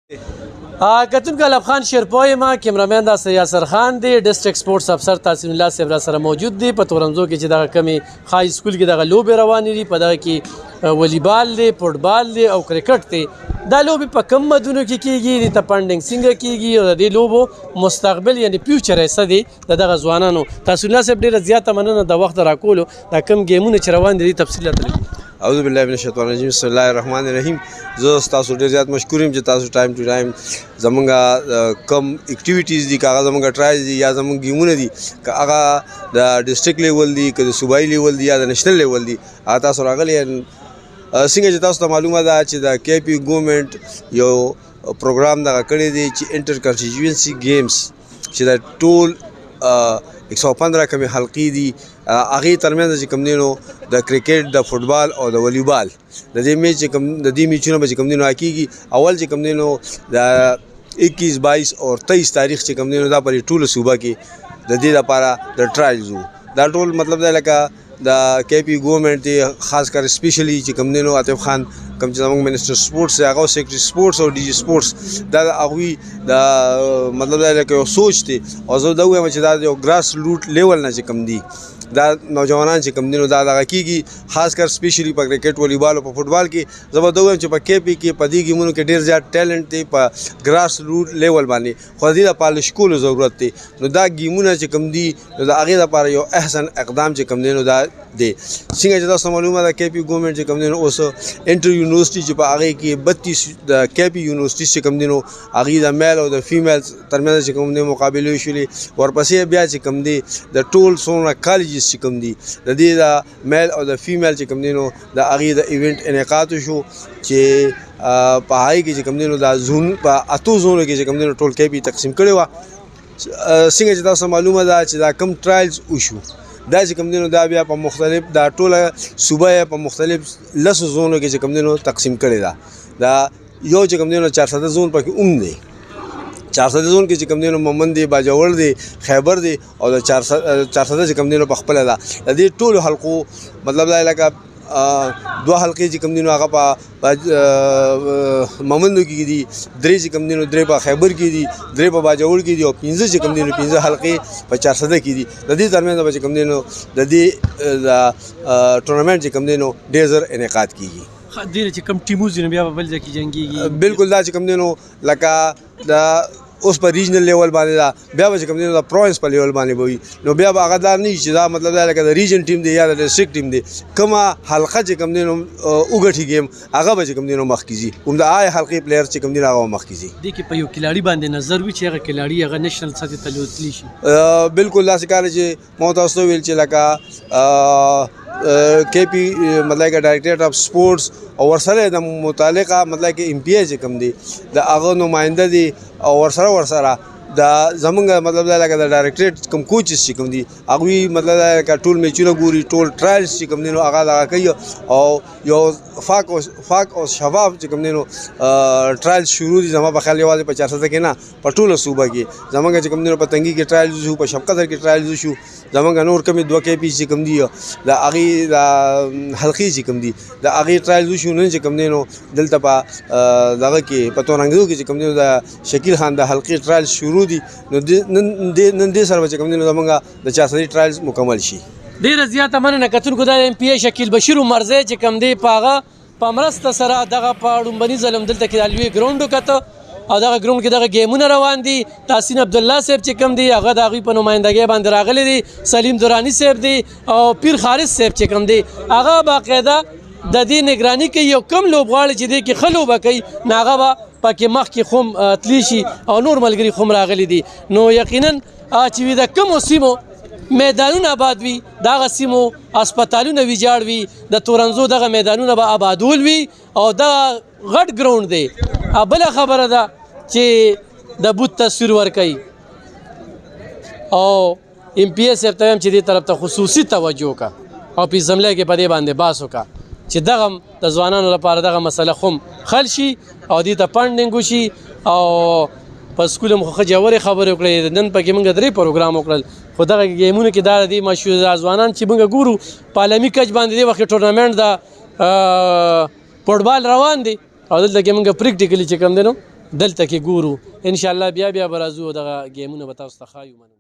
کتونکو الب خان شیرپای ما کیمرامین دا یاسر خان دی ډسټریکټ سپورټس افسر تحسین الله صاحب را سره موجود دی په تورنزو کې چې دغه کمی های سکول کې دغه لوبې روانې دي په دغه کې والیبال دی فوټبال دی او کرکټ دی دا لوبې په کم مدونو کې کیږي د فنډینګ څنګه کیږي او د دې لوبو مستقبل یعنی فیوچر یې څه دی د دغه ځوانانو تحسین الله صاحب ډېره زیاته مننه د وخت راکولو دا کم گیمونه چې روان دي تفصیل درکړي. اعوذ بالله من الشیطان الرجیم بسم الله الرحمن الرحیم. زه تاسو ډېر زیات مشکور یم چې تاسو ټایم ټو ټایم زمونږ کم اکټیویټیز دي که هغه زمونږ ټرایلز دي یا زمونږ گیمونه دي که هغه د ډسټرکټ لیول دي که د صوبایي لیول دي یا د نیشنل لیول دي هغه تاسو راغلی څنګه چې تاسو ته معلومه ده چې د کے پی ګورنمنټ یو پروګرام دغه کړی دی چې انټر کنسټیټیوینسي گیمز چې د ټول 115 کمې حلقې دي هغې ترمنځ چې کوم دی نو د کرکټ د فوټبال او د والیبال د دې میچ چې کوم د دې میچونه به چې کوم دی نو کېږي اول چې کوم دی نو د 21 22 او 23 تاریخ چې کوم دی نو دا پر ټوله صوبه کې د دې لپاره د ټرایلز وو دا ټول مطلب دی لکه د کے پی ګورنمنټ دی خاص کر سپیشلی چې کوم دی نو عاطف خان کوم چې زموږ منسټر سپورټس دی هغه سیکرټري سپورټس او ډي جي سپورټس دا د هغوی د مطلب دی لکه یو سوچ دی او زه دا ووایم چې دا د یو ګراس روټ لیول نه چې کوم دی دا نوجوانان چې کوم دي نو دا دغه کېږي خاص کر سپیشلی په کرکټ والیبال او په فوټبال کې زه به دا ووایم چې په کے پی کې په دې ګیمونو کې ډېر زیات ټیلنټ دی په ګراس روټ لیول باندې خو د دې د پالش کولو ضرورت دی نو دا ګیمونه چې کوم دي نو د هغې لپاره یو احسن اقدام چې کوم دی نو دا دی څنګه چې تاسو معلومه ده کے پی ګورنمنټ چې کوم دی نو اوس انټر یونیورسټي چې په هغې کې 32 د کے پی یونیورسټي چې کوم دی نو هغې د میل او د فیمیل ترمنځ چې کوم دی مقابلې شولې ورپسې بیا چې کوم دی د ټول څومره کالجز چې کوم دي د دې د میل او د فیمیل چې کوم دی نو د هغې د ایونټ انعقاد شو چې په هغې کې چې کوم دی نو دا زون په 8 زونو کې چې کوم دی نو ټول کې پی تقسیم کړی وه څنګه چې تاسو معلومه ده چې دا کم ټرایلز وشو دا چې کوم دی نو دا بیا په مختلف دا ټوله صوبه یې په مختلف 10 زونو کې چې کوم دی نو تقسیم کړی ده دا یو چې کوم دی نو 400 زون پکې دی 400 زون کې چې کوم دی نو مومند دی باجوړ دی خیبر دی او د 400 چې کوم دی نو په خپله ده د دې ټولو حلقو مطلب دا لکه 2 حلقې چې کوم دی نو هغه په مومندو کې دي 3 چې کوم دی نو 3 په خیبر کې دي 3 په باجوړ کې دي او 15 چې کوم دی نو 15 حلقې په 400 کې دي د دې ترمنځ به چې کوم دی نو د دې ټورنمنټ چې کوم دی نو ډېر زر انعقاد کېږي ډېر چې کم ټیموز نو بیا به بل ځای کې جنګېږي بالکل دا چې کوم دی نو لکه د اوس په ریجنل لیول باندې دا بیا به چې کوم دی نو د پروینس په لیول باندې به وي نو بیا به هغه دا نه وي چې دا مطلب دا لکه د ریجن ټیم دی یا د ډسټرکټ ټیم دی کومه حلقه چې کوم دی نو وګټي گیم هغه به چې کوم دی نو مخکې ځي همدا هغه حلقې پلیئر چې کوم دی نو هغه مخکې ځي دې کې په یو کلاړي باندې نظر وي چې هغه کلاړي هغه نیشنل سطحې ته لوتلی شي بالکل داسې کار چې ما تاسو ته ویل چې لکه کے پی مطلب کہ ڈائریکٹریٹ آف سپورٹس اور ورسره د متعلقه مطلب کہ ایم پی ای چې کوم دی د هغه نماینده دی او ورسره دا زمونږ مطلب دا لکه د ډایرکټریټ کوم کوچز چې کوم دي هغوی مطلب دا لکه ټول میچونه ګوري ټول ټرایلز چې کوم دی نو هغه دغه کوي او یو فاک او شفاف چې کوم دی نو ټرایلز شروع دي زما په خیال یوازې په 400 کې نه په ټوله صوبه کې زمونږ چې کوم دی نو په تنګي کې ټرایلز وشو په شبقدر کې ټرایلز وشو زمونږ نور کمې 2 کې پی چې کوم دي د هغې د حلقې چې کوم دي د هغې ټرایلز وشو نن چې کوم دی نو دلته په دغه کې په تورنګزو کې چې کوم دی نو د شکیل خان د حلقې ټرایلز شروع دي نو نن دې سره به چې کوم دی نو زمونږ د 400 ټرایلز مکمل شي ډېره زیاته مننه کتونکو دا ایم پی ای شکیل بشیر مرزی چې کوم دی په هغه په مرسته سره دغه په لومبني ځل هم دلته کې د لوی ګراونډ وکته او دغه ګراونډ کې دغه گیمونه روان دي تحسین عبدالله صاحب چې کوم دی هغه د هغوی په نمایندګۍ باندې راغلی دی سلیم دراني صاحب دی او پیر خارث صاحب چې کوم دی هغه باقاعده د دې نگراني کوي یو کم لوبغاړی چې دی کې ښه لوبه کوي نو هغه به پکې مخکې خوم تلی شي او نور ملګري خوم راغلي دي نو یقینا چې وي د کمو سیمو میدانونه آباد وي دغه سیمو هسپتالونه ویجاړ وي د تورنزو دغه میدانونه به آبادول وي او دغه غټ ګراونډ دی بله خبره ده چې د بوت تصویر ورکوي او ایم پی ایس صاحب ته وایم چې دې طرف ته خصوصي توجه وکړه او په ضمله کې په دې باندې بحث وکړه چې دغه د ځوانانو لپاره دغه مسله خوم حل شي او دې ته فنډینګ وشي او په سکول هم خو جوړې خبرې وکړې نن پکې موږ 3 پروګرام وکړل خو دغه ګیمونه کې دا دي مشهور ځوانان چې موږ ګورو په عالمي کچ باندې دې وخت ټورنمنټ د فوټبال روان دي او دلته کې موږ پریکټیکلی چې کوم دی نو دلته کې ګورو ان شاء الله بیا به راځو دغه ګیمونه به تاسو ته ښایو. مننه.